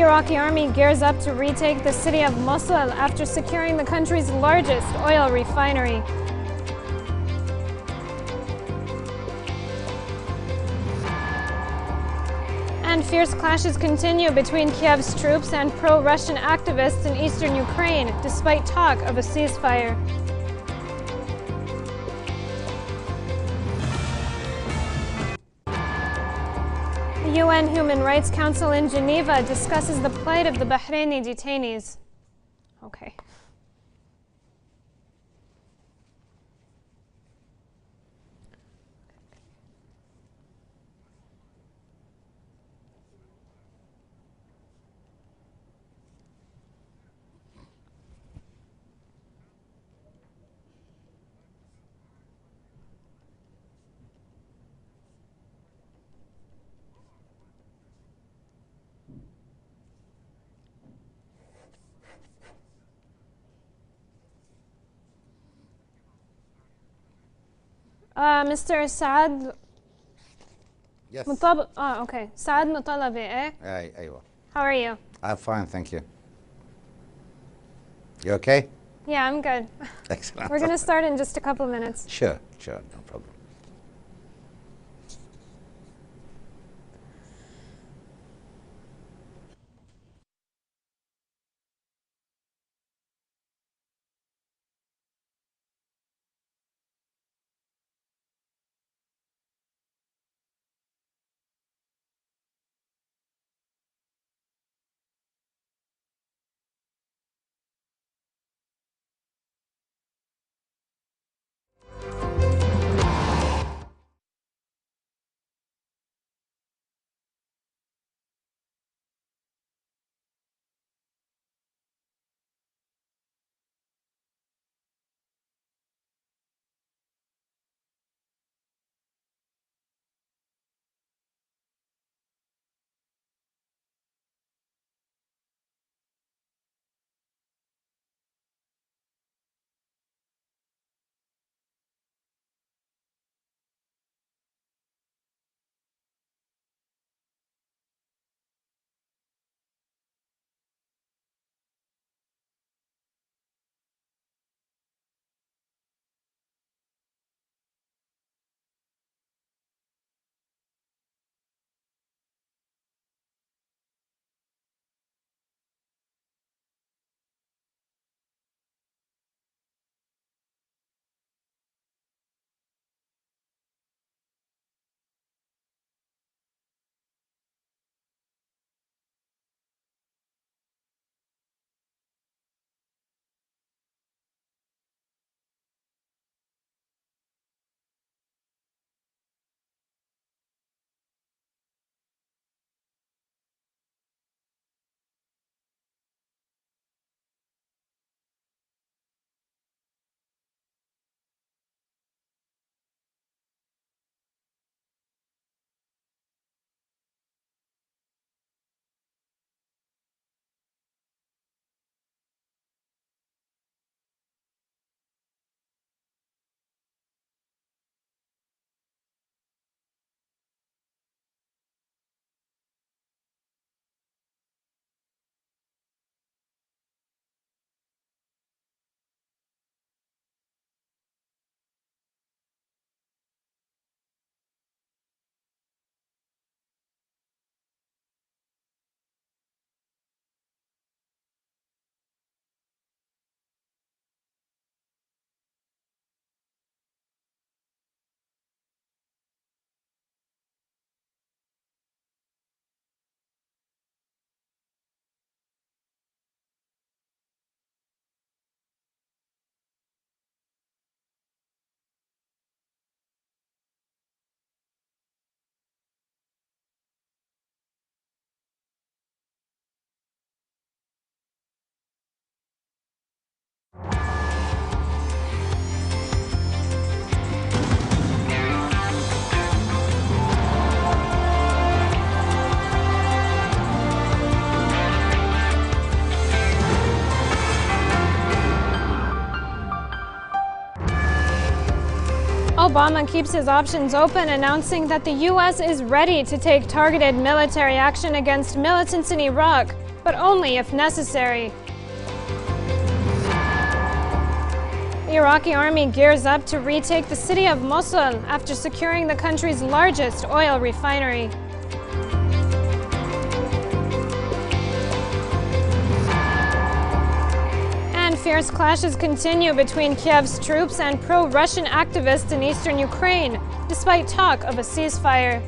Iraqi army gears up to retake the city of Mosul after securing the country's largest oil refinery. And fierce clashes continue between Kiev's troops and pro-Russian activists in eastern Ukraine, despite talk of a ceasefire. The UN Human Rights Council in Geneva discusses the plight of the Bahraini detainees. Okay. Mr. Saad. Yes. Okay. Saad Mutalabi, eh? أيوة. How are you? I'm fine, thank you. You okay? Yeah, I'm good. Excellent. We're going to start in just a couple minutes. Sure, no problem. Obama keeps his options open, announcing that the U.S. is ready to take targeted military action against militants in Iraq. but only if necessary. The Iraqi army gears up to retake the city of Mosul after securing the country's largest oil refinery. And fierce clashes continue between Kiev's troops and pro-Russian activists in eastern Ukraine, despite talk of a ceasefire.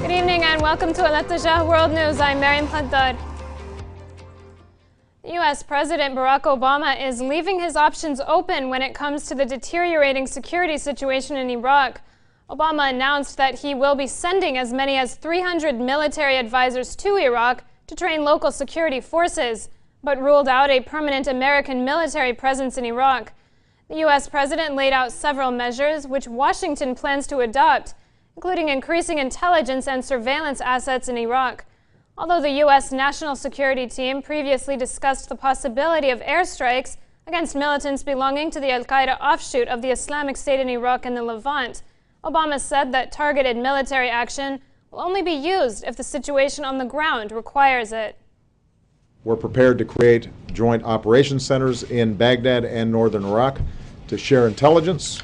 Good evening and welcome to Al World News. I'm Mariam Khaddad. The U.S. President Barack Obama is leaving his options open when it comes to the deteriorating security situation in Iraq. Obama announced that he will be sending as many as 300 military advisors to Iraq to train local security forces, but ruled out a permanent American military presence in Iraq. The U.S. president laid out several measures which Washington plans to adopt, including increasing intelligence and surveillance assets in Iraq. Although the U.S. National Security Team previously discussed the possibility of airstrikes against militants belonging to the Al-Qaeda offshoot of the Islamic State in Iraq and the Levant, Obama said that targeted military action will only be used if the situation on the ground requires it. We're prepared to create joint operations centers in Baghdad and northern Iraq to share intelligence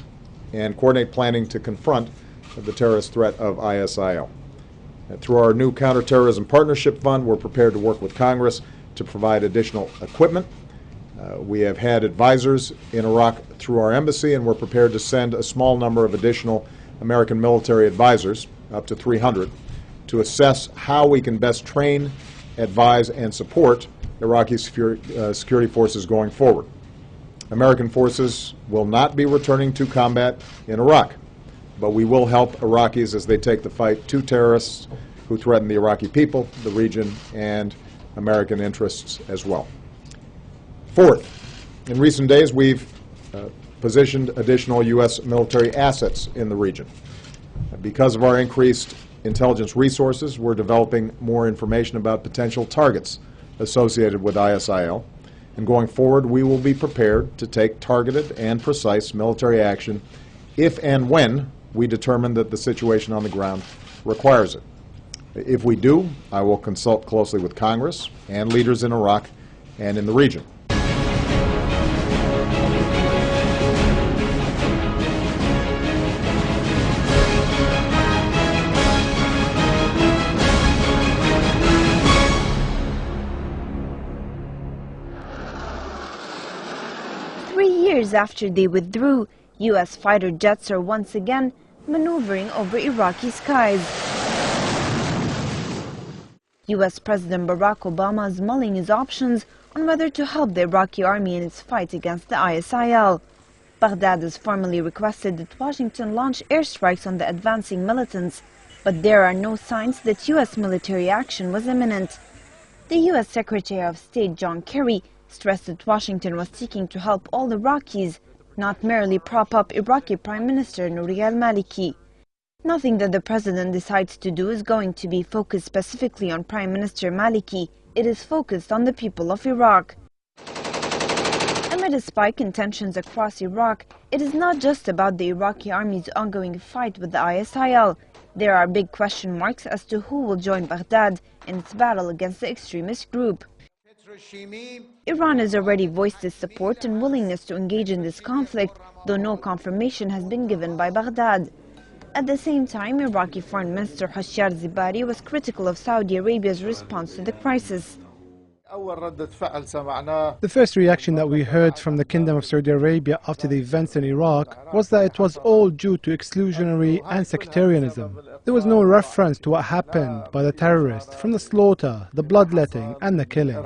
and coordinate planning to confront the terrorist threat of ISIL. Through our new Counterterrorism Partnership Fund, we're prepared to work with Congress to provide additional equipment. We have had advisors in Iraq through our embassy, and we're prepared to send a small number of additional American military advisors, up to 300, to assess how we can best train, advise, and support Iraqi security forces going forward. American forces will not be returning to combat in Iraq, but we will help Iraqis as they take the fight to terrorists who threaten the Iraqi people, the region, and American interests as well. Fourth, in recent days we've positioned additional U.S. military assets in the region. Because of our increased intelligence resources, we're developing more information about potential targets associated with ISIL. And going forward, we will be prepared to take targeted and precise military action if and when we determine that the situation on the ground requires it. If we do, I will consult closely with Congress and leaders in Iraq and in the region. 3 years after they withdrew, U.S. fighter jets are once again maneuvering over Iraqi skies. U.S. President Barack Obama is mulling his options on whether to help the Iraqi army in its fight against the ISIL. Baghdad has formally requested that Washington launch airstrikes on the advancing militants, but there are no signs that U.S. military action was imminent. The U.S. Secretary of State John Kerry stressed that Washington was seeking to help all Iraqis, not merely prop up Iraqi Prime Minister Nouri al-Maliki. Nothing that the president decides to do is going to be focused specifically on Prime Minister Maliki. It is focused on the people of Iraq. Amid a spike in tensions across Iraq, it is not just about the Iraqi army's ongoing fight with the ISIL. There are big question marks as to who will join Baghdad in its battle against the extremist group. Iran has already voiced its support and willingness to engage in this conflict, though no confirmation has been given by Baghdad. At the same time, Iraqi Foreign Minister Hoshyar Zebari was critical of Saudi Arabia's response to the crisis. The first reaction that we heard from the Kingdom of Saudi Arabia after the events in Iraq was that it was all due to exclusionary and sectarianism. There was no reference to what happened by the terrorists, from the slaughter, the bloodletting and the killing.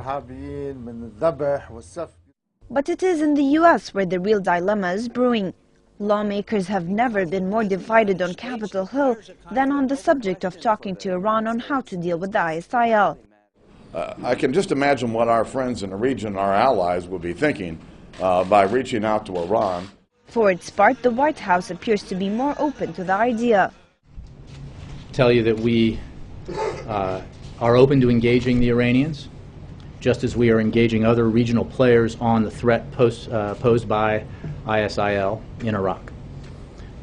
But it is in the U.S. where the real dilemma is brewing. Lawmakers have never been more divided on Capitol Hill than on the subject of talking to Iran on how to deal with the ISIL. I can just imagine what our friends in the region, our allies, will be thinking by reaching out to Iran. For its part, the White House appears to be more open to the idea. Tell you that we are open to engaging the Iranians. just as we are engaging other regional players on the threat posed by ISIL in Iraq.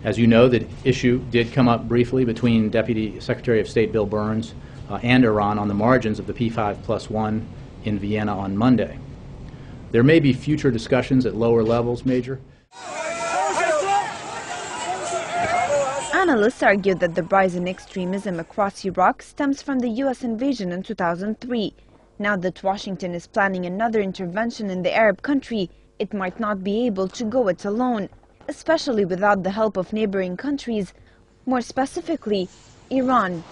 As you know, the issue did come up briefly between Deputy Secretary of State Bill Burns and Iran on the margins of the P5+1 in Vienna on Monday. There may be future discussions at lower levels, Major. Analysts argue that the rise in extremism across Iraq stems from the U.S. invasion in 2003. Now that Washington is planning another intervention in the Arab country, it might not be able to go it alone, especially without the help of neighboring countries, more specifically, Iran.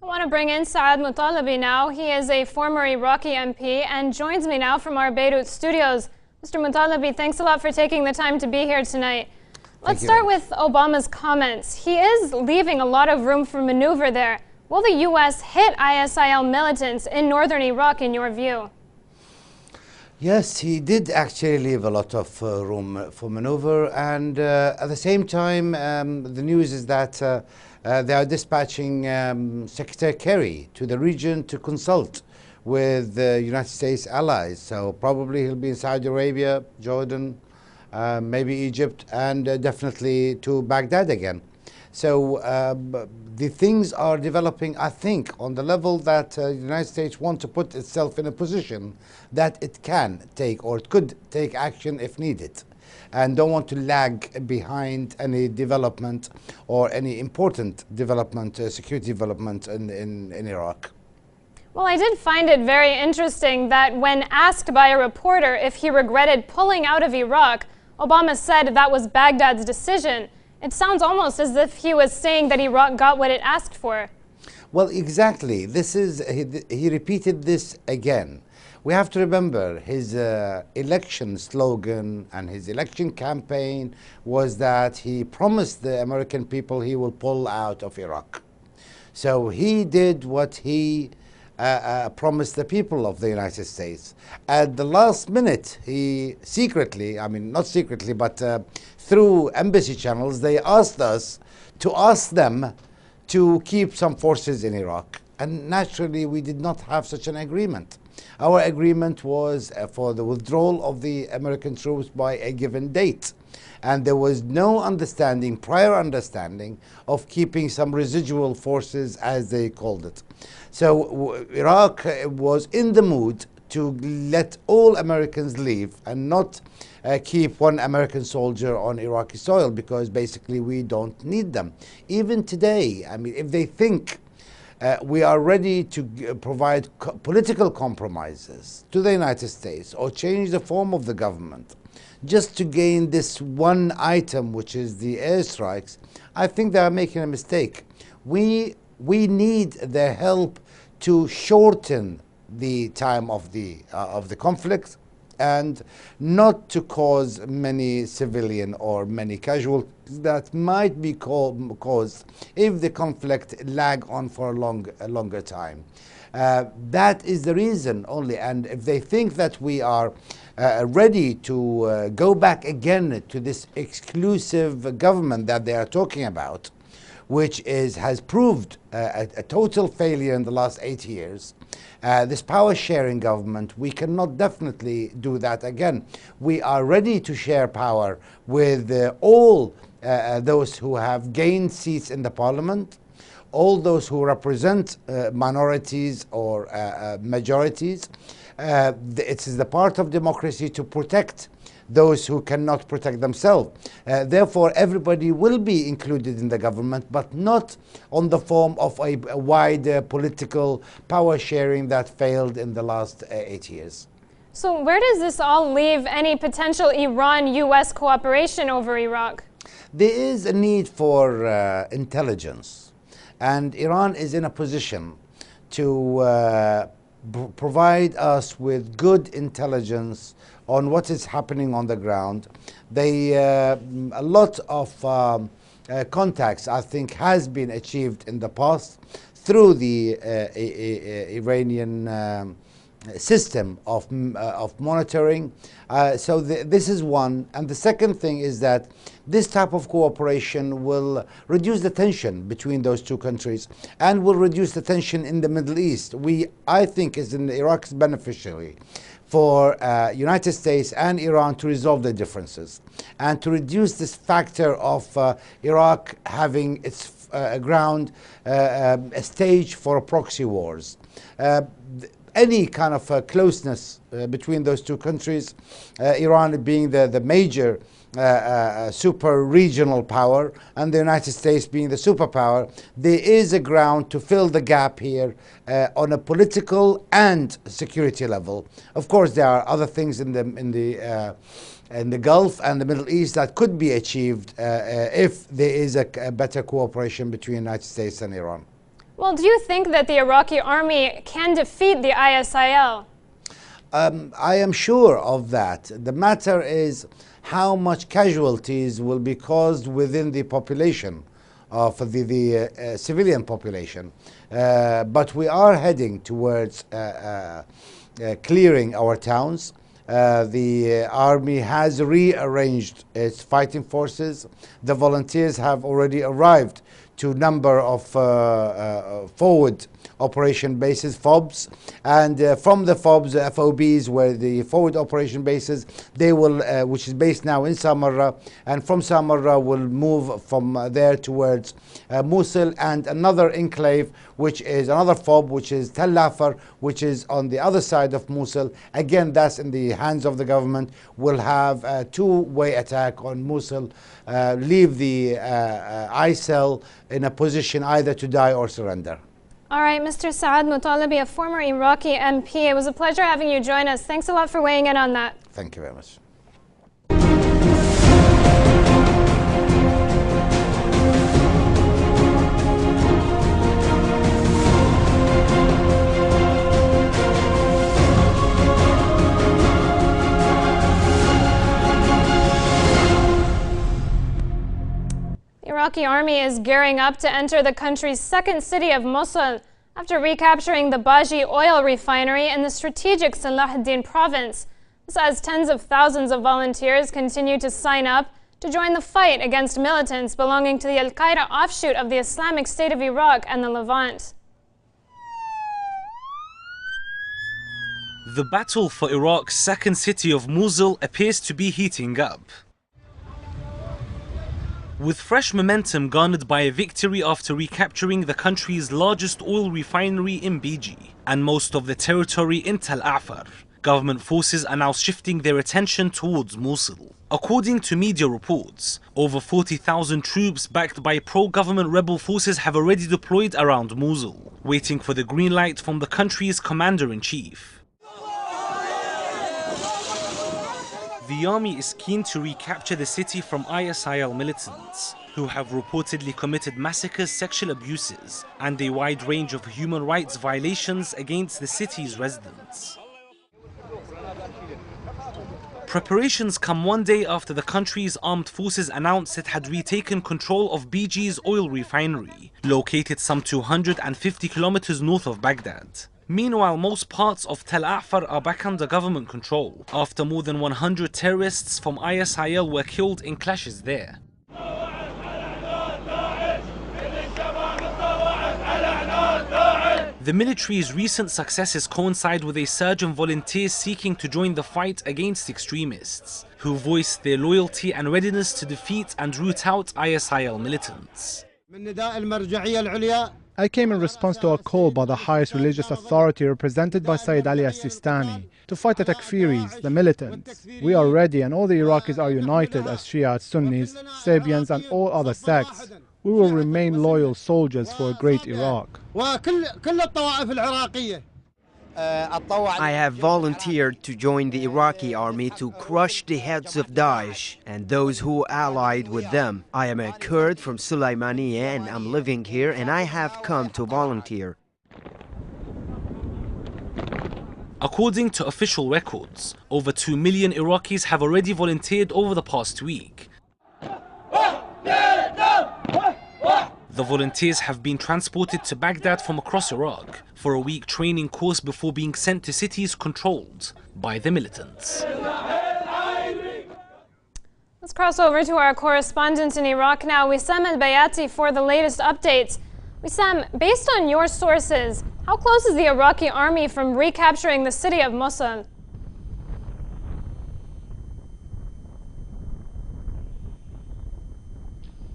I want to bring in Saad Mutalabi now. He is a former Iraqi MP and joins me now from our Beirut studios. Mr. Mutalabi, thanks a lot for taking the time to be here tonight. Let's start with Obama's comments. He is leaving a lot of room for maneuver there. Will the U.S. hit ISIL militants in northern Iraq, in your view? Yes, he did actually leave a lot of room for maneuver, and at the same time, the news is that they are dispatching Secretary Kerry to the region to consult with the United States allies. So probably he'll be in Saudi Arabia, Jordan, maybe Egypt, and definitely to Baghdad again. So the things are developing, I think, on the level that the United States wants to put itself in a position that it can take, or it could take action if needed, and don't want to lag behind any development or any important development, security development in Iraq. Well, I did find it very interesting that when asked by a reporter if he regretted pulling out of Iraq, Obama said that was Baghdad's decision. It sounds almost as if he was saying that Iraq got what it asked for. Well, exactly. This is, he repeated this again. We have to remember his election slogan and his election campaign was that he promised the American people he will pull out of Iraq. So he did what he promised the people of the United States. At the last minute, he secretly, I mean not secretly, but through embassy channels, they asked us to ask them to keep some forces in Iraq. And naturally, we did not have such an agreement. Our agreement was for the withdrawal of the American troops by a given date. And there was no understanding, prior understanding, of keeping some residual forces, as they called it. So Iraq was in the mood to let all Americans leave and not keep one American soldier on Iraqi soil, because basically we don't need them. Even today, I mean, if they think we are ready to provide political compromises to the United States or change the form of the government just to gain this one item, which is the airstrikes, I think they are making a mistake. We need their help to shorten the time of the conflict and not to cause many civilian or many casualties that might be caused if the conflict lag on for a longer time. That is the reason only, and if they think that we are ready to go back again to this exclusive government that they are talking about, which has proved a total failure in the last 8 years. This power-sharing government, we cannot definitely do that again. We are ready to share power with all those who have gained seats in the parliament, all those who represent minorities or majorities. It is the part of democracy to protect those who cannot protect themselves. Therefore, everybody will be included in the government, but not on the form of a wide political power sharing that failed in the last 8 years. So where does this all leave any potential Iran-U.S. cooperation over Iraq? There is a need for intelligence, and Iran is in a position to provide us with good intelligence on what is happening on the ground. A lot of contacts, I think, has been achieved in the past through the Iranian system of monitoring. So this is one. And the second thing is that this type of cooperation will reduce the tension between those two countries and will reduce the tension in the Middle East. I think, is in Iraq's beneficiary for United States and Iran to resolve their differences and to reduce this factor of Iraq having its ground a stage for proxy wars. Any kind of closeness between those two countries, Iran being the major super regional power and the United States being the superpower, there is a ground to fill the gap here on a political and security level. Of course, there are other things in the Gulf and the Middle East that could be achieved if there is a better cooperation between the United States and Iran. Well, do you think that the Iraqi army can defeat the ISIL? I am sure of that. The matter is how much casualties will be caused within the population, for the civilian population. But we are heading towards clearing our towns. The army has rearranged its fighting forces. The volunteers have already arrived to a number of forward operation bases, FOBs, and from the FOBs, FOBs, where the forward operation bases, they will, which is based now in Samarra, and from Samarra will move from there towards Mosul and another enclave, which is another FOB, which is Tel Afar, which is on the other side of Mosul. Again, that's in the hands of the government. Will have a two-way attack on Mosul, leave the ISIL in a position either to die or surrender. All right, Mr. Saad Mutalibi, a former Iraqi MP. It was a pleasure having you join us. Thanks a lot for weighing in on that. Thank you very much. The Iraqi army is gearing up to enter the country's second city of Mosul after recapturing the Baji oil refinery in the strategic Salahuddin province. This as tens of thousands of volunteers continue to sign up to join the fight against militants belonging to the Al-Qaeda offshoot of the Islamic State of Iraq and the Levant. The battle for Iraq's second city of Mosul appears to be heating up. With fresh momentum garnered by a victory after recapturing the country's largest oil refinery in Baji and most of the territory in Tel Afar, government forces are now shifting their attention towards Mosul. According to media reports, over 40,000 troops backed by pro-government rebel forces have already deployed around Mosul, waiting for the green light from the country's commander-in-chief. The army is keen to recapture the city from ISIL militants, who have reportedly committed massacres, sexual abuses, and a wide range of human rights violations against the city's residents. Preparations come one day after the country's armed forces announced it had retaken control of Baji's oil refinery, located some 250 kilometers north of Baghdad. Meanwhile, most parts of Tel Afar are back under government control after more than 100 terrorists from ISIL were killed in clashes there. The military's recent successes coincide with a surge in volunteers seeking to join the fight against extremists, who voiced their loyalty and readiness to defeat and root out ISIL militants. I came in response to a call by the highest religious authority represented by Sayyid Ali al-Sistani to fight the Takfiris, the militants. We are ready and all the Iraqis are united as Shiites, Sunnis, Sabians and all other sects. We will remain loyal soldiers for a great Iraq. I have volunteered to join the Iraqi army to crush the heads of Daesh and those who allied with them. I am a Kurd from Sulaimaniya and I'm living here and I have come to volunteer. According to official records, over 2 million Iraqis have already volunteered over the past week. The volunteers have been transported to Baghdad from across Iraq for a week training course before being sent to cities controlled by the militants. Let's cross over to our correspondent in Iraq now, Wissam al-Bayati, for the latest updates. Wissam, based on your sources, how close is the Iraqi army from recapturing the city of Mosul?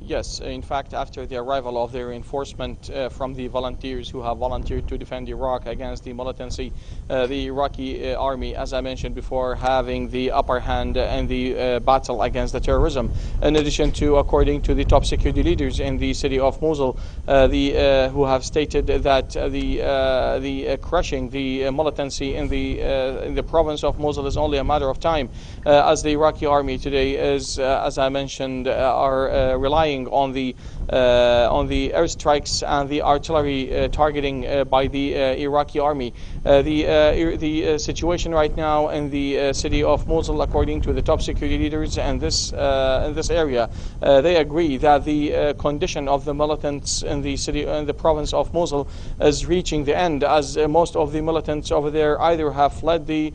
Yes, in fact, after the arrival of the reinforcement from the volunteers who have volunteered to defend Iraq against the militancy, the Iraqi army, as I mentioned before, having the upper hand in the battle against the terrorism. In addition to, according to the top security leaders in the city of Mosul, who have stated that the crushing the militancy in the province of Mosul is only a matter of time, as the Iraqi army today is, as I mentioned, are relying on the airstrikes and the artillery targeting by the Iraqi army. The situation right now in the city of Mosul, according to the top security leaders in this area, they agree that the condition of the militants in the province of Mosul is reaching the end, as most of the militants over there either have fled the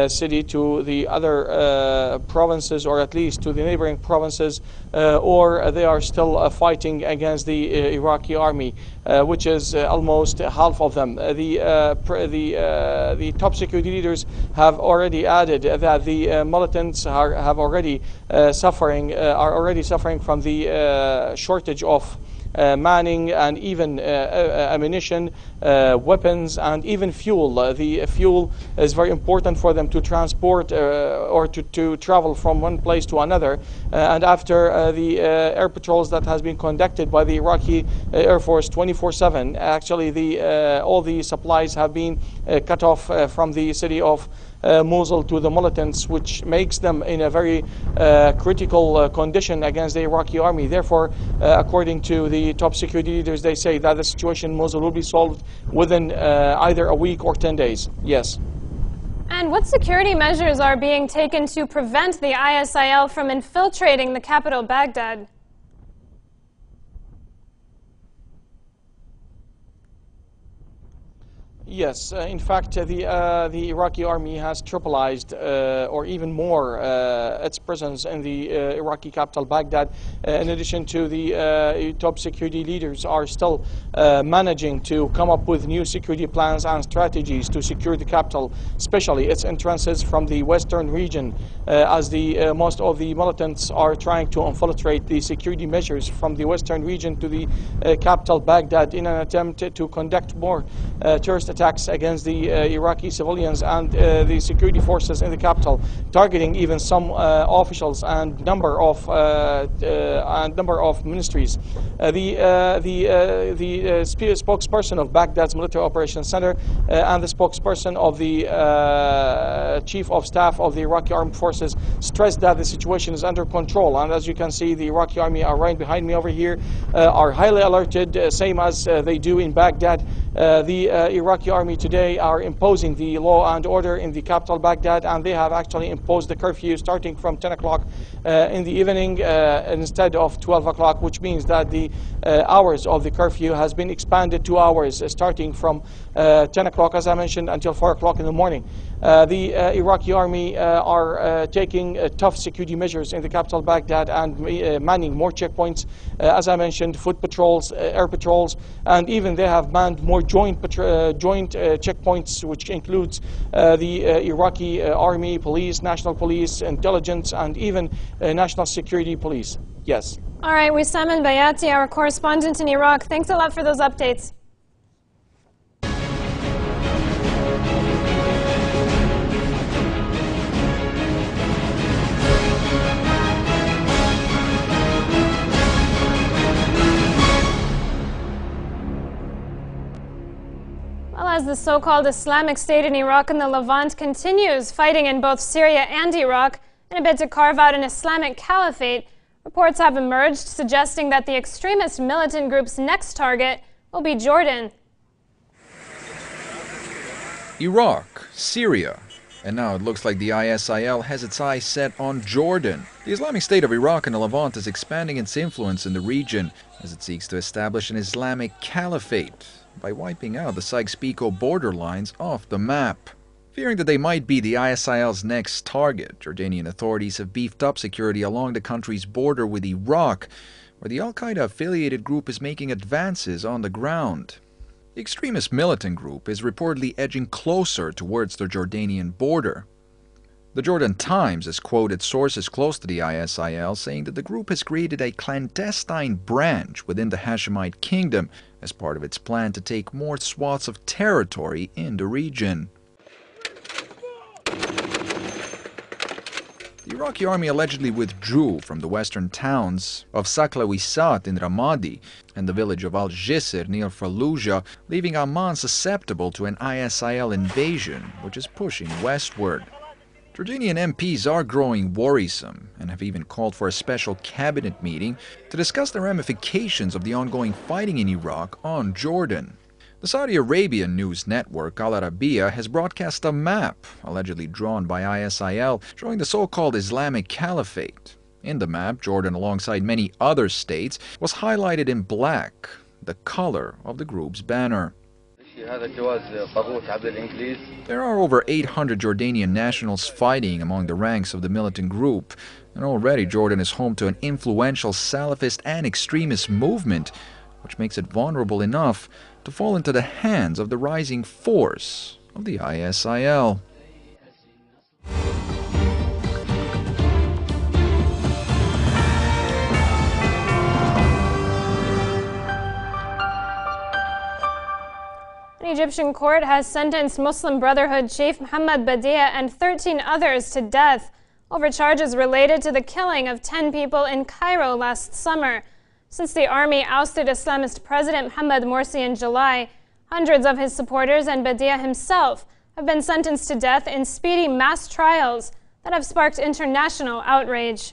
city to the other provinces, or at least to the neighboring provinces, or they are still fighting against the Iraqi army, which is almost half of them. The top security leaders have already added that the militants are already suffering from the shortage of manning and even ammunition, weapons, and even fuel. The fuel is very important for them to transport or to travel from one place to another. And after the air patrols that has been conducted by the Iraqi Air Force 24/7, actually all the supplies have been cut off from the city of Mosul to the militants, which makes them in a very critical condition against the Iraqi army. Therefore, according to the top security leaders, they say that the situation in Mosul will be solved within either a week or 10 days. Yes. And what security measures are being taken to prevent the ISIL from infiltrating the capital, Baghdad? Yes, in fact, the Iraqi army has tripleized or even more its presence in the Iraqi capital, Baghdad. In addition to the top security leaders are still managing to come up with new security plans and strategies to secure the capital, especially its entrances from the western region, as most of the militants are trying to infiltrate the security measures from the western region to the capital, Baghdad, in an attempt to conduct more terrorist attacks against the Iraqi civilians and the security forces in the capital, targeting even some officials and number of ministries. The spokesperson of Baghdad's Military Operations Center and the spokesperson of the Chief of Staff of the Iraqi Armed Forces stressed that the situation is under control. And as you can see, the Iraqi army are right behind me over here, are highly alerted, same as they do in Baghdad. The Iraqi army today are imposing the law and order in the capital, Baghdad, and they have actually imposed the curfew starting from 10 o'clock in the evening instead of 12 o'clock, which means that the hours of the curfew has been expanded 2 hours, starting from 10 o'clock, as I mentioned, until 4 o'clock in the morning. The Iraqi army are taking tough security measures in the capital, Baghdad, and manning more checkpoints, as I mentioned, foot patrols, air patrols, and even they have manned more joint checkpoints, which includes the Iraqi army, police, national police, intelligence, and even national security police. Yes. All right, Wissam al-Bayati, our correspondent in Iraq. Thanks a lot for those updates. Well, as the so-called Islamic State in Iraq and the Levant continues fighting in both Syria and Iraq in a bid to carve out an Islamic caliphate, reports have emerged suggesting that the extremist militant group's next target will be Jordan. Iraq, Syria, And now it looks like the ISIL has its eyes set on Jordan. The Islamic State of Iraq and the Levant is expanding its influence in the region as it seeks to establish an Islamic caliphate by wiping out the Sykes-Picot borderlines off the map. Fearing that they might be the ISIL's next target, Jordanian authorities have beefed up security along the country's border with Iraq, where the al-Qaeda-affiliated group is making advances on the ground. The extremist militant group is reportedly edging closer towards the Jordanian border. The Jordan Times has quoted sources close to the ISIL saying that the group has created a clandestine branch within the Hashemite kingdom as part of its plan to take more swaths of territory in the region. The Iraqi army allegedly withdrew from the western towns of Saklawisat in Ramadi and the village of Al-Jisr near Fallujah, leaving Amman susceptible to an ISIL invasion, which is pushing westward. Jordanian MPs are growing worrisome and have even called for a special cabinet meeting to discuss the ramifications of the ongoing fighting in Iraq on Jordan. The Saudi Arabian news network Al Arabiya has broadcast a map, allegedly drawn by ISIL, showing the so-called Islamic Caliphate. In the map, Jordan, alongside many other states, was highlighted in black, the color of the group's banner. There are over 800 Jordanian nationals fighting among the ranks of the militant group, and already Jordan is home to an influential Salafist and extremist movement, which makes it vulnerable enough to fall into the hands of the rising force of the ISIL. An Egyptian court has sentenced Muslim Brotherhood chief Mohammed Badia and 13 others to death over charges related to the killing of 10 people in Cairo last summer. Since the army ousted Islamist President Mohammed Morsi in July, hundreds of his supporters and Badia himself have been sentenced to death in speedy mass trials that have sparked international outrage.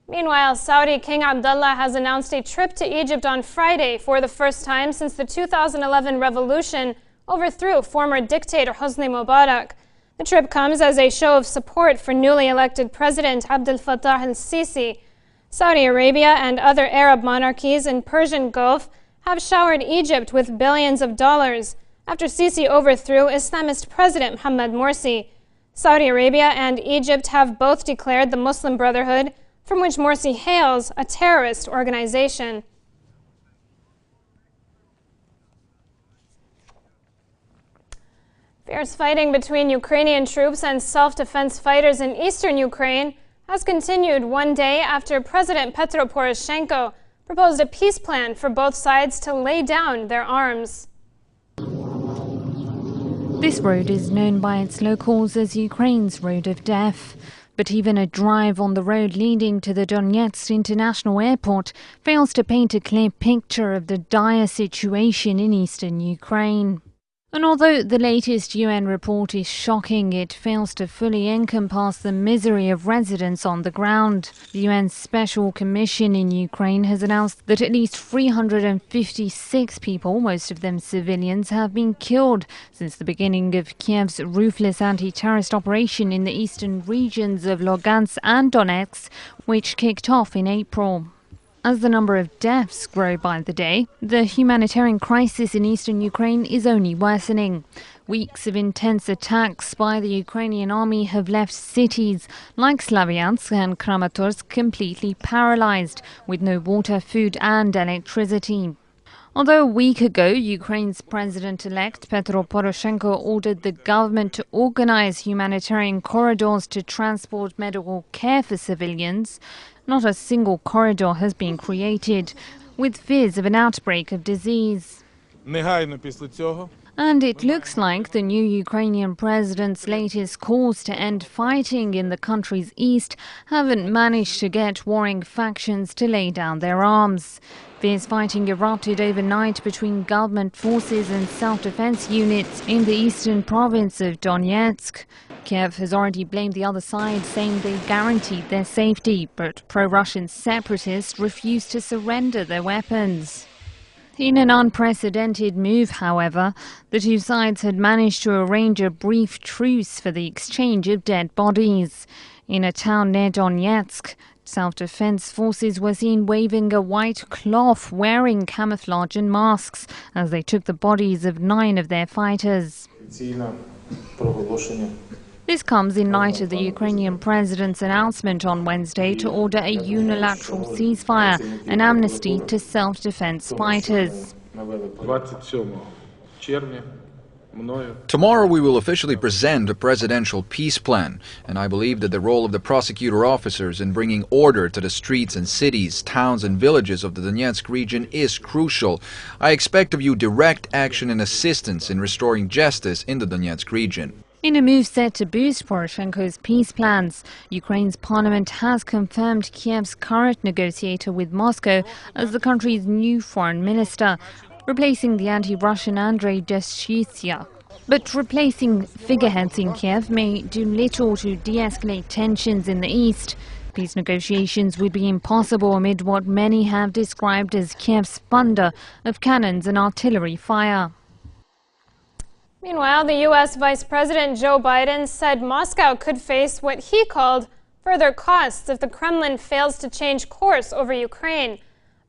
Meanwhile, Saudi King Abdullah has announced a trip to Egypt on Friday for the first time since the 2011 revolution overthrew former dictator Hosni Mubarak. The trip comes as a show of support for newly elected President Abdel Fattah al-Sisi. Saudi Arabia and other Arab monarchies in Persian Gulf have showered Egypt with billions of dollars after Sisi overthrew Islamist President Mohammed Morsi. Saudi Arabia and Egypt have both declared the Muslim Brotherhood, from which Morsi hails, a terrorist organization. Fierce fighting between Ukrainian troops and self-defense fighters in eastern Ukraine has continued one day after President Petro Poroshenko proposed a peace plan for both sides to lay down their arms. This road is known by its locals as Ukraine's Road of Death. But even a drive on the road leading to the Donetsk International Airport fails to paint a clear picture of the dire situation in eastern Ukraine. And although the latest UN report is shocking, it fails to fully encompass the misery of residents on the ground. The UN Special Commission in Ukraine has announced that at least 356 people, most of them civilians, have been killed since the beginning of Kiev's ruthless anti-terrorist operation in the eastern regions of Lugansk and Donetsk, which kicked off in April. As the number of deaths grow by the day, the humanitarian crisis in eastern Ukraine is only worsening. Weeks of intense attacks by the Ukrainian army have left cities like Slavyansk and Kramatorsk completely paralyzed, with no water, food and electricity. Although a week ago, Ukraine's president-elect Petro Poroshenko ordered the government to organize humanitarian corridors to transport medical care for civilians, not a single corridor has been created, with fears of an outbreak of disease. And it looks like the new Ukrainian president's latest calls to end fighting in the country's east haven't managed to get warring factions to lay down their arms. Fierce fighting erupted overnight between government forces and self-defense units in the eastern province of Donetsk. Kiev has already blamed the other side, saying they guaranteed their safety, but pro-Russian separatists refused to surrender their weapons. In an unprecedented move, however, the two sides had managed to arrange a brief truce for the exchange of dead bodies. In a town near Donetsk, self-defense forces were seen waving a white cloth, wearing camouflage and masks, as they took the bodies of 9 of their fighters. This comes in light of the Ukrainian president's announcement on Wednesday to order a unilateral ceasefire and amnesty to self-defense fighters. Tomorrow we will officially present a presidential peace plan, and I believe that the role of the prosecutor officers in bringing order to the streets and cities, towns and villages of the Donetsk region is crucial. I expect of you direct action and assistance in restoring justice in the Donetsk region. In a move set to boost Poroshenko's peace plans, Ukraine's parliament has confirmed Kiev's current negotiator with Moscow as the country's new foreign minister, replacing the anti-Russian Andrei Deshchitya. But replacing figureheads in Kiev may do little to de-escalate tensions in the east. Peace negotiations would be impossible amid what many have described as Kiev's thunder of cannons and artillery fire. Meanwhile, the U.S. Vice President Joe Biden said Moscow could face what he called further costs if the Kremlin fails to change course over Ukraine.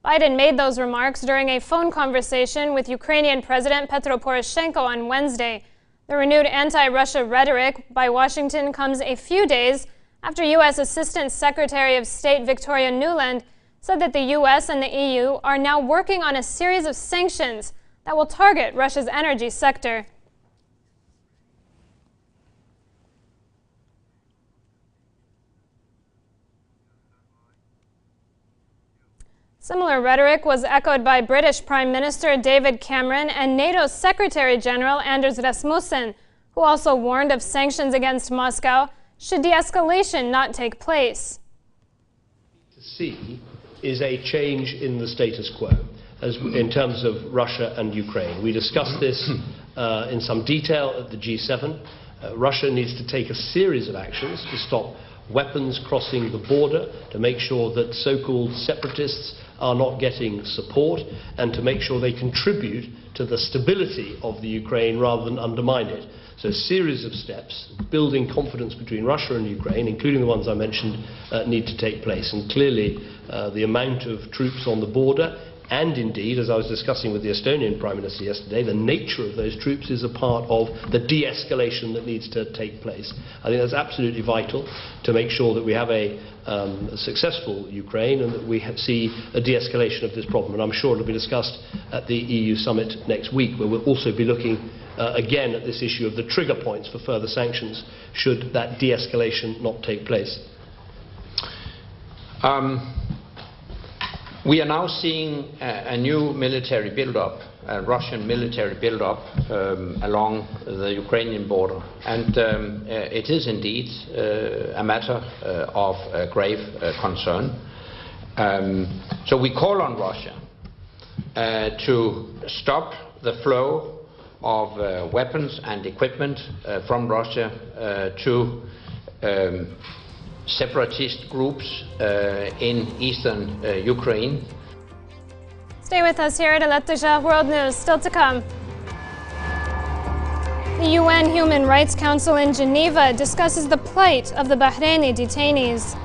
Biden made those remarks during a phone conversation with Ukrainian President Petro Poroshenko on Wednesday. The renewed anti-Russia rhetoric by Washington comes a few days after U.S. Assistant Secretary of State Victoria Nuland said that the U.S. and the EU are now working on a series of sanctions that will target Russia's energy sector. Similar rhetoric was echoed by British Prime Minister David Cameron and NATO Secretary General Anders Rasmussen, who also warned of sanctions against Moscow should de-escalation not take place. To see is a change in the status quo in terms of Russia and Ukraine. We discussed this in some detail at the G7. Russia needs to take a series of actions to stop weapons crossing the border, to make sure that so-called separatists are not getting support, and to make sure they contribute to the stability of the Ukraine rather than undermine it. So a series of steps, building confidence between Russia and Ukraine, including the ones I mentioned, need to take place. And clearly the amount of troops on the border, and indeed, as I was discussing with the Estonian Prime Minister yesterday, the nature of those troops is a part of the de-escalation that needs to take place. I think that's absolutely vital to make sure that we have a successful Ukraine and that we see a de-escalation of this problem. And I'm sure it will be discussed at the EU summit next week, where we'll also be looking again at this issue of the trigger points for further sanctions should that de-escalation not take place. We are now seeing a new military build-up, a Russian military build-up along the Ukrainian border. And it is indeed a matter of grave concern. So we call on Russia to stop the flow of weapons and equipment from Russia to separatist groups in eastern Ukraine. Stay with us here at Eletija World News. Still to come. The UN Human Rights Council in Geneva discusses the plight of the Bahraini detainees.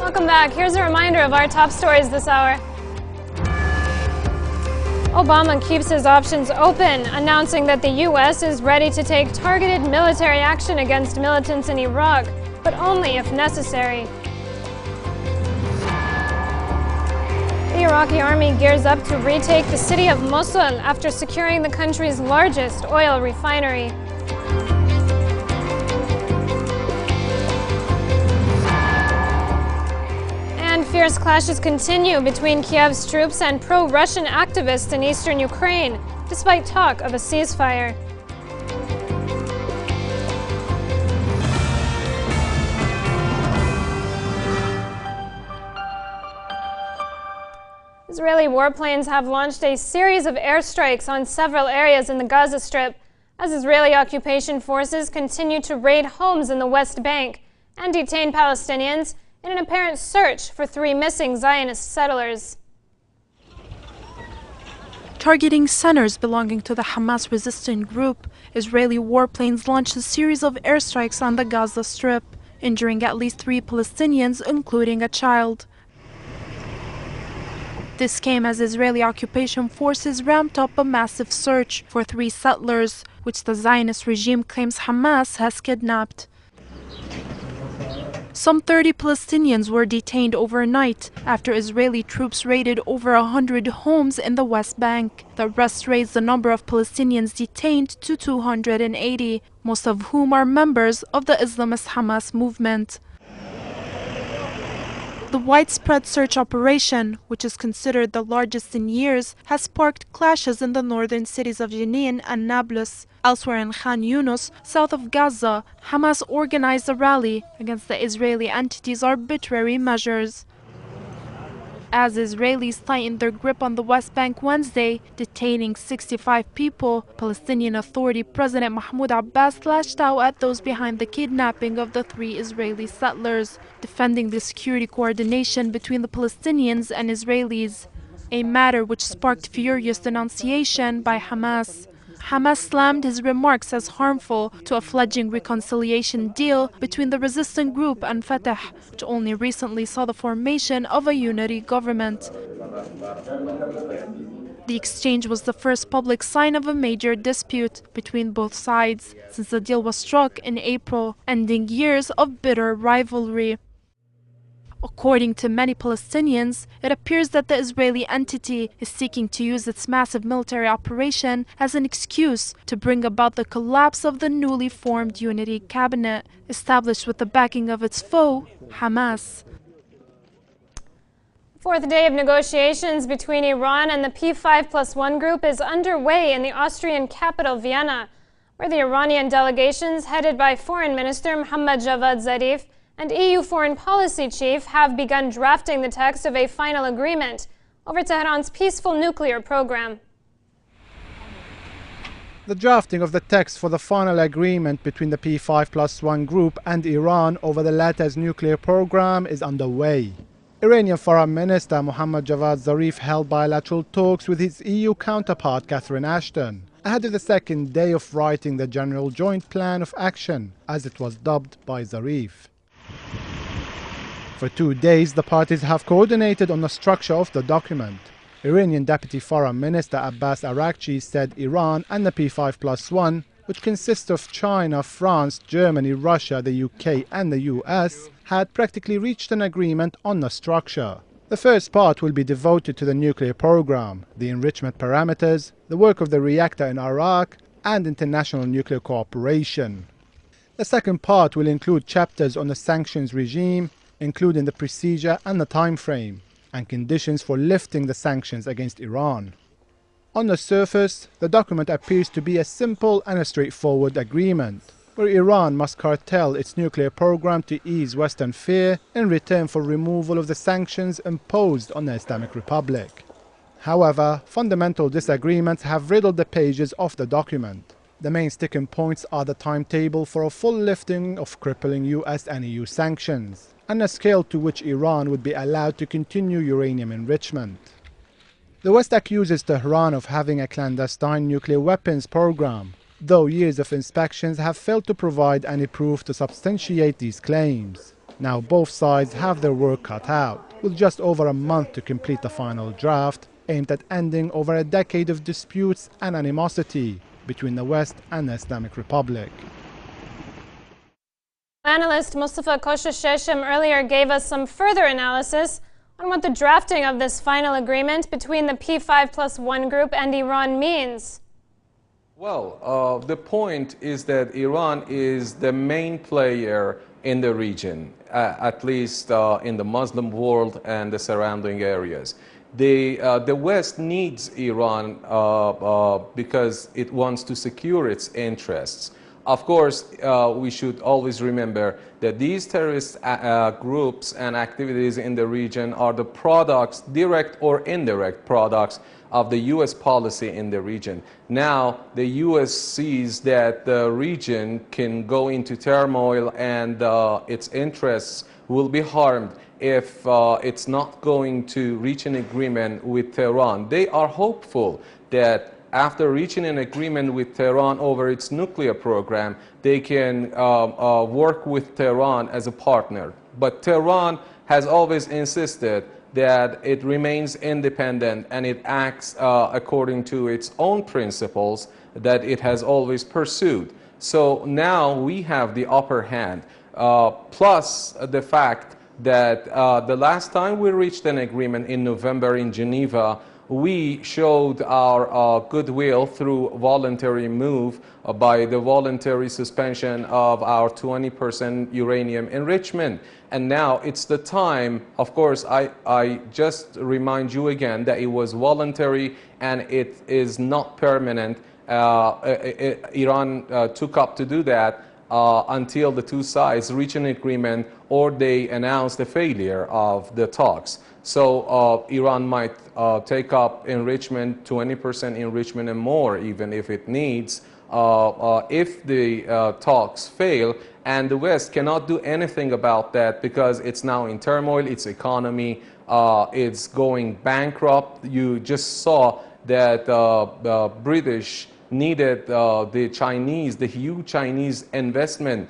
Welcome back. Here's a reminder of our top stories this hour. Obama keeps his options open, announcing that the U.S. is ready to take targeted military action against militants in Iraq, but only if necessary. The Iraqi army gears up to retake the city of Mosul after securing the country's largest oil refinery. And fierce clashes continue between Kiev's troops and pro-Russian activists in eastern Ukraine, despite talk of a ceasefire. Israeli warplanes have launched a series of airstrikes on several areas in the Gaza Strip as Israeli occupation forces continue to raid homes in the West Bank and detain Palestinians in an apparent search for 3 missing Zionist settlers. Targeting centers belonging to the Hamas resistant group, Israeli warplanes launched a series of airstrikes on the Gaza Strip, injuring at least 3 Palestinians, including a child. This came as Israeli occupation forces ramped up a massive search for 3 settlers, which the Zionist regime claims Hamas has kidnapped. Some 30 Palestinians were detained overnight after Israeli troops raided over 100 homes in the West Bank. The arrest raised the number of Palestinians detained to 280, most of whom are members of the Islamist Hamas movement. The widespread search operation, which is considered the largest in years, has sparked clashes in the northern cities of Jenin and Nablus. Elsewhere in Khan Yunus, south of Gaza, Hamas organized a rally against the Israeli entity's arbitrary measures. As Israelis tightened their grip on the West Bank Wednesday, detaining 65 people, Palestinian Authority President Mahmoud Abbas lashed out at those behind the kidnapping of the 3 Israeli settlers, defending the security coordination between the Palestinians and Israelis, a matter which sparked furious denunciation by Hamas. Hamas slammed his remarks as harmful to a fledgling reconciliation deal between the resistant group and Fatah, which only recently saw the formation of a unity government. The exchange was the first public sign of a major dispute between both sides since the deal was struck in April, ending years of bitter rivalry. According to many Palestinians, it appears that the Israeli entity is seeking to use its massive military operation as an excuse to bring about the collapse of the newly formed unity cabinet, established with the backing of its foe, Hamas. Fourth day of negotiations between Iran and the P5+1 group is underway in the Austrian capital, Vienna, where the Iranian delegations headed by Foreign Minister Mohammad Javad Zarif and EU Foreign Policy Chief have begun drafting the text of a final agreement over Tehran's peaceful nuclear program. The drafting of the text for the final agreement between the P5+1 group and Iran over the latter's nuclear program is underway. Iranian Foreign Minister Mohammad Javad Zarif held bilateral talks with his EU counterpart Catherine Ashton ahead of the second day of writing the General Joint Plan of Action, as it was dubbed by Zarif. For 2 days, the parties have coordinated on the structure of the document. Iranian Deputy Foreign Minister Abbas Araghchi said Iran and the P5+1, which consists of China, France, Germany, Russia, the UK and the US, had practically reached an agreement on the structure. The first part will be devoted to the nuclear program, the enrichment parameters, the work of the reactor in Iraq, and international nuclear cooperation. The second part will include chapters on the sanctions regime, including the procedure and the time frame, and conditions for lifting the sanctions against Iran. On the surface, the document appears to be a simple and a straightforward agreement, where Iran must curtail its nuclear program to ease Western fear in return for removal of the sanctions imposed on the Islamic Republic. However, fundamental disagreements have riddled the pages of the document. The main sticking points are the timetable for a full lifting of crippling US and EU sanctions, and the scale to which Iran would be allowed to continue uranium enrichment. The West accuses Tehran of having a clandestine nuclear weapons program, though years of inspections have failed to provide any proof to substantiate these claims. Now both sides have their work cut out, with just over a month to complete the final draft, aimed at ending over a decade of disputes and animosity between the West and the Islamic Republic. Analyst Mustafa Koshasheshim earlier gave us some further analysis on what the drafting of this final agreement between the P5+1 group and Iran means. Well, the point is that Iran is the main player in the region, at least in the Muslim world and the surrounding areas. The West needs Iran because it wants to secure its interests. Of course, we should always remember that these terrorist groups and activities in the region are the products, direct or indirect products, of the U.S. policy in the region. Now, the U.S. sees that the region can go into turmoil and its interests will be harmed if it's not going to reach an agreement with Tehran. They are hopeful that after reaching an agreement with Tehran over its nuclear program, they can work with Tehran as a partner. But Tehran has always insisted that it remains independent and it acts according to its own principles that it has always pursued. So now we have the upper hand, plus the fact that the last time we reached an agreement in November in Geneva, we showed our goodwill through voluntary move by the voluntary suspension of our 20% uranium enrichment. And now it's the time, of course, I just remind you again that it was voluntary and it is not permanent. Iran took up to do that until the two sides reach an agreement or they announce the failure of the talks. So Iran might take up enrichment, 20% enrichment and more, even if it needs, if the talks fail. And the West cannot do anything about that because it's now in turmoil, its economy is going bankrupt. You just saw that the British needed the Chinese, the huge Chinese investment,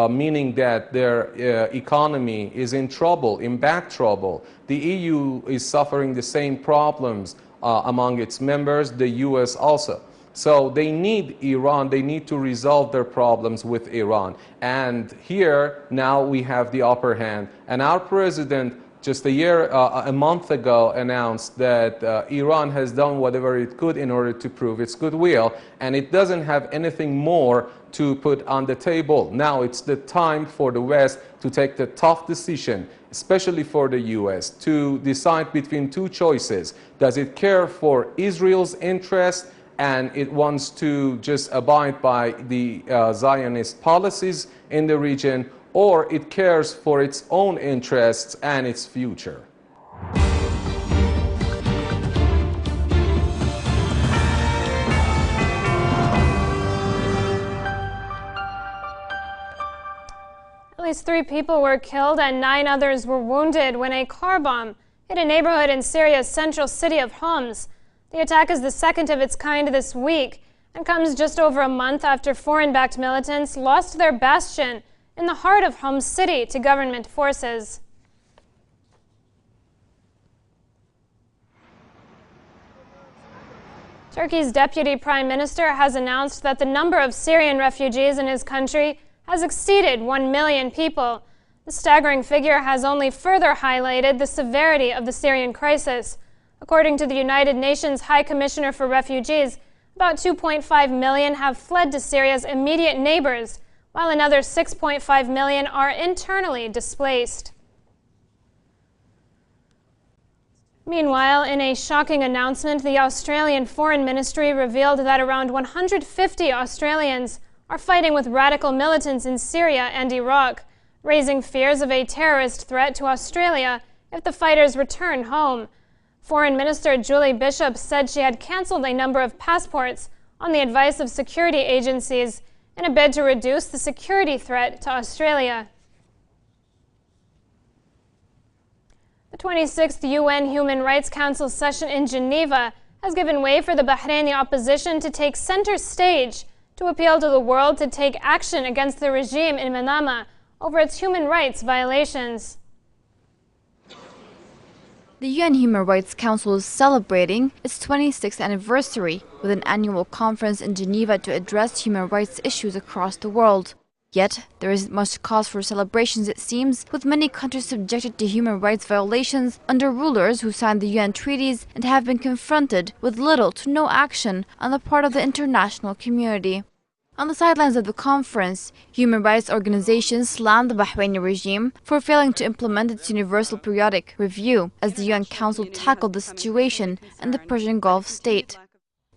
meaning that their economy is in trouble, in bad trouble. The EU is suffering the same problems among its members, the US also. So they need Iran, they need to resolve their problems with Iran. And here, now we have the upper hand. And our president, just a month ago, announced that Iran has done whatever it could in order to prove its goodwill, and it doesn't have anything more to put on the table. Now it's the time for the West to take the tough decision, especially for the US, to decide between two choices. Does it care for Israel's interest and it wants to just abide by the Zionist policies in the region, or it cares for its own interests and its future? At least 3 people were killed and 9 others were wounded when a car bomb hit a neighborhood in Syria's central city of Homs. The attack is the second of its kind this week and comes just over a month after foreign-backed militants lost their bastion in the heart of Homs city to government forces. Turkey's deputy prime minister has announced that the number of Syrian refugees in his country has exceeded 1 million people. The staggering figure has only further highlighted the severity of the Syrian crisis. According to the United Nations High Commissioner for Refugees, about 2.5 million have fled to Syria's immediate neighbors, while another 6.5 million are internally displaced. Meanwhile, in a shocking announcement, the Australian Foreign Ministry revealed that around 150 Australians are fighting with radical militants in Syria and Iraq, raising fears of a terrorist threat to Australia if the fighters return home. Foreign Minister Julie Bishop said she had canceled a number of passports on the advice of security agencies in a bid to reduce the security threat to Australia. The 26th UN Human Rights Council session in Geneva has given way for the Bahraini opposition to take center stage to appeal to the world to take action against the regime in Manama over its human rights violations. The UN Human Rights Council is celebrating its 26th anniversary with an annual conference in Geneva to address human rights issues across the world. Yet, there isn't much cause for celebrations, it seems, with many countries subjected to human rights violations under rulers who signed the UN treaties and have been confronted with little to no action on the part of the international community. On the sidelines of the conference, human rights organizations slammed the Bahraini regime for failing to implement its Universal Periodic Review as the UN Council tackled the situation in the Persian Gulf state.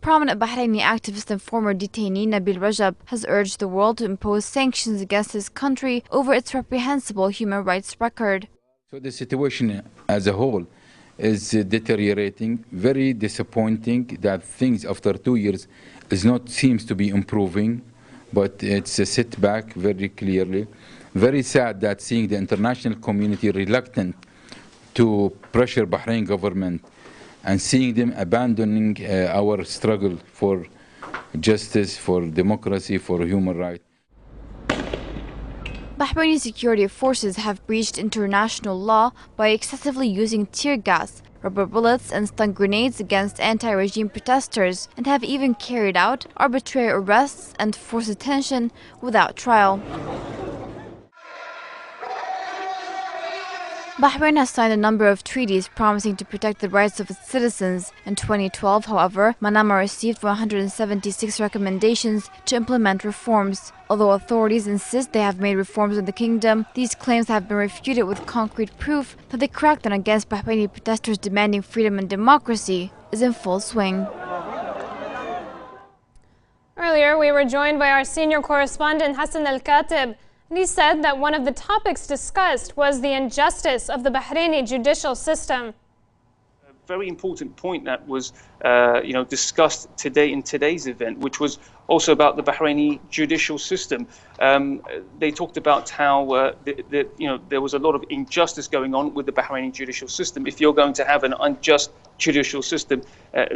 Prominent Bahraini activist and former detainee Nabil Rajab has urged the world to impose sanctions against his country over its reprehensible human rights record. So the situation as a whole is deteriorating, very disappointing that things after 2 years seems to be improving, but it's a setback very clearly. Very sad that seeing the international community reluctant to pressure Bahrain government and seeing them abandoning our struggle for justice, for democracy, for human rights. Bahraini security forces have breached international law by excessively using tear gas, rubber bullets and stun grenades against anti-regime protesters and have even carried out arbitrary arrests and forced detention without trial. Bahrain has signed a number of treaties promising to protect the rights of its citizens. In 2012, however, Manama received 176 recommendations to implement reforms. Although authorities insist they have made reforms in the kingdom, these claims have been refuted with concrete proof that the crackdown against Bahraini protesters demanding freedom and democracy is in full swing. Earlier, we were joined by our senior correspondent Hassan Al-Katib. And he said that one of the topics discussed was the injustice of the Bahraini judicial system. A very important point that was discussed today in today's event, which was also about the Bahraini judicial system. They talked about how there was a lot of injustice going on with the Bahraini judicial system. If you're going to have an unjust judicial system,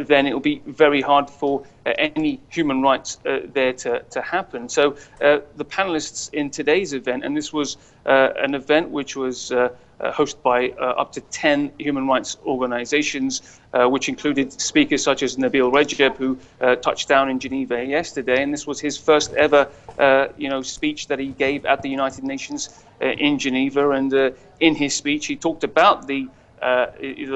then it will be very hard for any human rights there to happen. So the panelists in today's event, and this was an event which was hosted by up to 10 human rights organizations, which included speakers such as Nabil Rajab, who touched down in Geneva yesterday, and this was his first ever speech that he gave at the United Nations in Geneva. And in his speech, he talked about the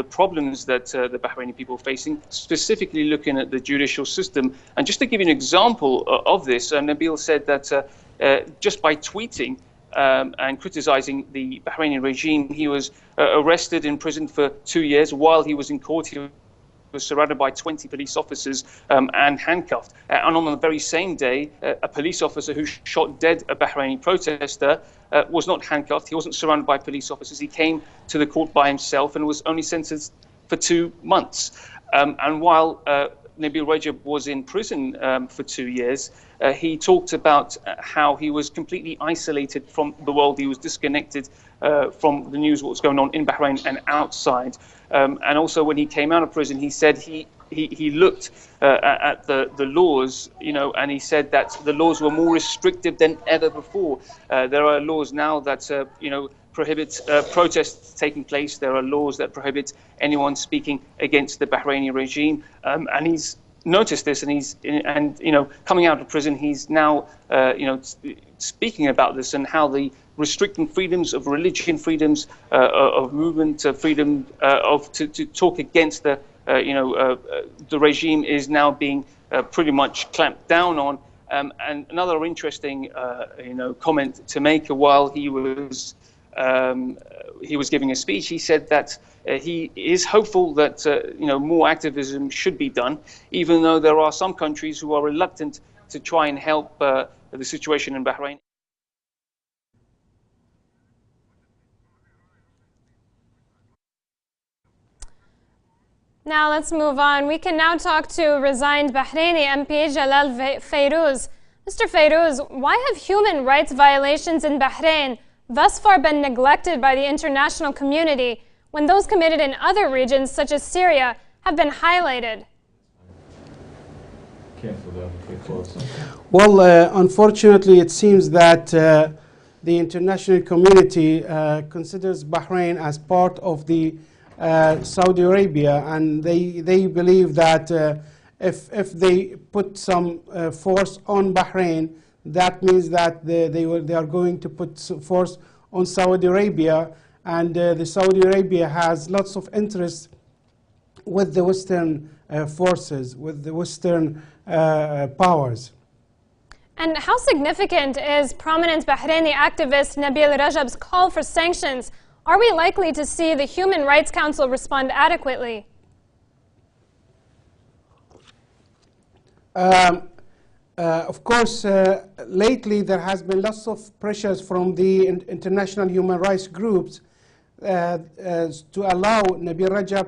problems that the Bahraini people are facing, specifically looking at the judicial system. And just to give you an example of this, Nabil said that just by tweeting and criticizing the Bahraini regime, he was arrested in prison for 2 years. While he was in court, he was surrounded by 20 police officers and handcuffed. And on the very same day, a police officer who shot dead a Bahraini protester was not handcuffed. He wasn't surrounded by police officers. He came to the court by himself and was only sentenced for 2 months. And while Nabil Rajab was in prison for 2 years, he talked about how he was completely isolated from the world. He was disconnected from the news, what's going on in Bahrain and outside. And also when he came out of prison, he said he looked at the laws, and he said that the laws were more restrictive than ever before. There are laws now that, prohibit protests taking place. There are laws that prohibit anyone speaking against the Bahraini regime. And he's noticed this, and coming out of prison, he's now speaking about this and how the restricting freedoms of religion, freedoms of movement, freedom to talk against the regime is now being pretty much clamped down on. And another interesting comment to make, while he was giving a speech, he said that he is hopeful that more activism should be done, even though there are some countries who are reluctant to try and help the situation in Bahrain. Now let's move on. We can now talk to resigned Bahraini MP Jalal Fayrouz. Mr. Fayrouz, why have human rights violations in Bahrain thus far been neglected by the international community when those committed in other regions such as Syria have been highlighted? Well, unfortunately, it seems that the international community considers Bahrain as part of the Saudi Arabia, and they believe that if they put some force on Bahrain, that means that they are going to put force on Saudi Arabia, and the Saudi Arabia has lots of interest with the Western forces, with the Western powers. And how significant is prominent Bahraini activist Nabil Rajab's call for sanctions? Are we likely to see the Human Rights Council respond adequately? Of course, lately there has been lots of pressures from the international human rights groups to allow Nabil Rajab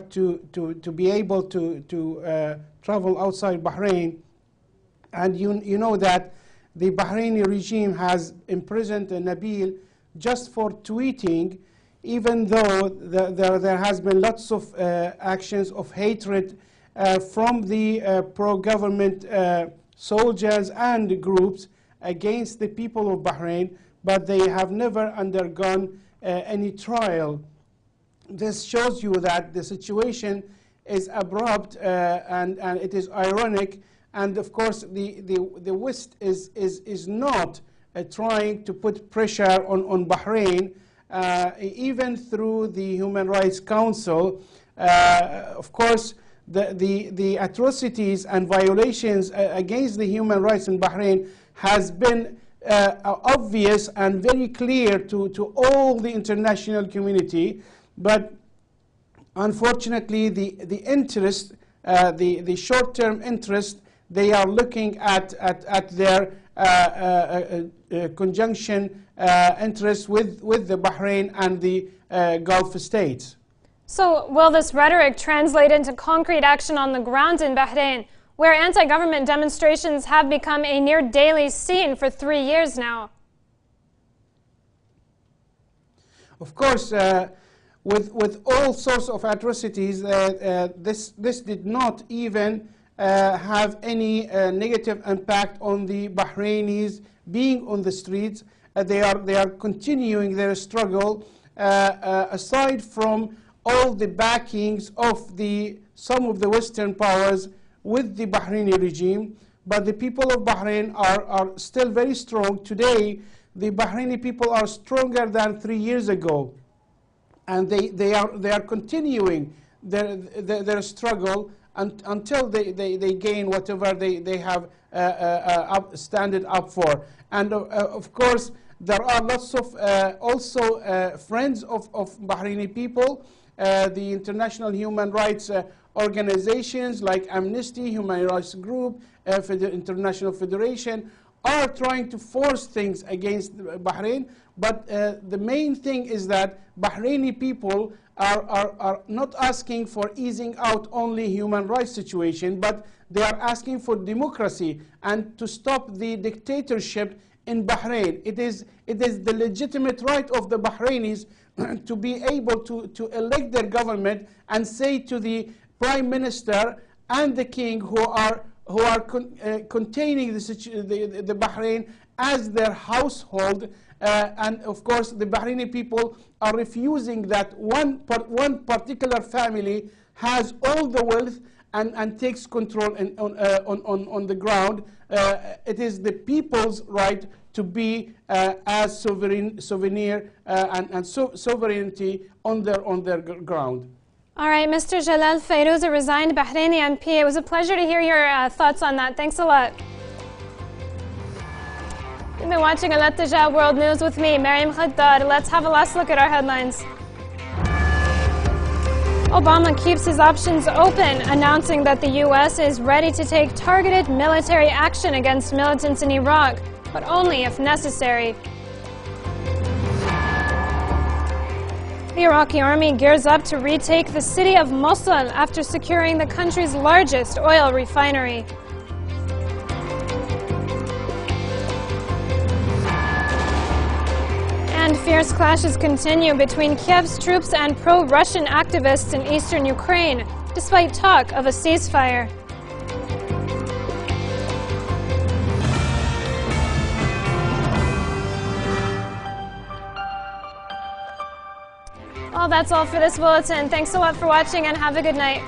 to be able to travel outside Bahrain. And you know that the Bahraini regime has imprisoned Nabil just for tweeting, even though there has been lots of actions of hatred from the pro-government soldiers and groups against the people of Bahrain, but they have never undergone any trial. This shows you that the situation is abrupt and it is ironic. And of course, the West is not trying to put pressure on Bahrain, even through the Human Rights Council. Of course, the atrocities and violations against the human rights in Bahrain has been obvious and very clear to all the international community. But unfortunately, the interest, the short-term interest, they are looking at their conjunction interests with the Bahrain and the Gulf states. So will this rhetoric translate into concrete action on the ground in Bahrain, where anti-government demonstrations have become a near daily scene for 3 years now? Of course, with all sorts of atrocities, this did not even have any negative impact on the Bahrainis being on the streets. They are continuing their struggle aside from all the backings of some of the Western powers with the Bahraini regime. But the people of Bahrain are still very strong. Today, the Bahraini people are stronger than 3 years ago, and they are continuing their struggle until they gain whatever they have stand up for. And of course, there are lots of also friends of Bahraini people. The international human rights organizations like Amnesty, Human Rights Group, International Federation are trying to force things against Bahrain. But the main thing is that Bahraini people are not asking for easing out only human rights situation, but they are asking for democracy and to stop the dictatorship in Bahrain. It is the legitimate right of the Bahrainis to be able to elect their government and say to the prime minister and the king who are containing the Bahrain as their household. And of course, the Bahraini people are refusing that one particular family has all the wealth and takes control on the ground. It is the people's right to be as sovereignty on their ground. All right, Mr. Jalal Fayrouz, a resigned Bahraini MP. It was a pleasure to hear your thoughts on that. Thanks a lot. You've been watching Al-Ittijah World News with me, Mariam Khaddad. Let's have a last look at our headlines. Obama keeps his options open, announcing that the U.S. is ready to take targeted military action against militants in Iraq, but only if necessary. The Iraqi army gears up to retake the city of Mosul after securing the country's largest oil refinery. And fierce clashes continue between Kiev's troops and pro-Russian activists in eastern Ukraine, despite talk of a ceasefire. Well, that's all for this bulletin. Thanks a lot for watching and have a good night.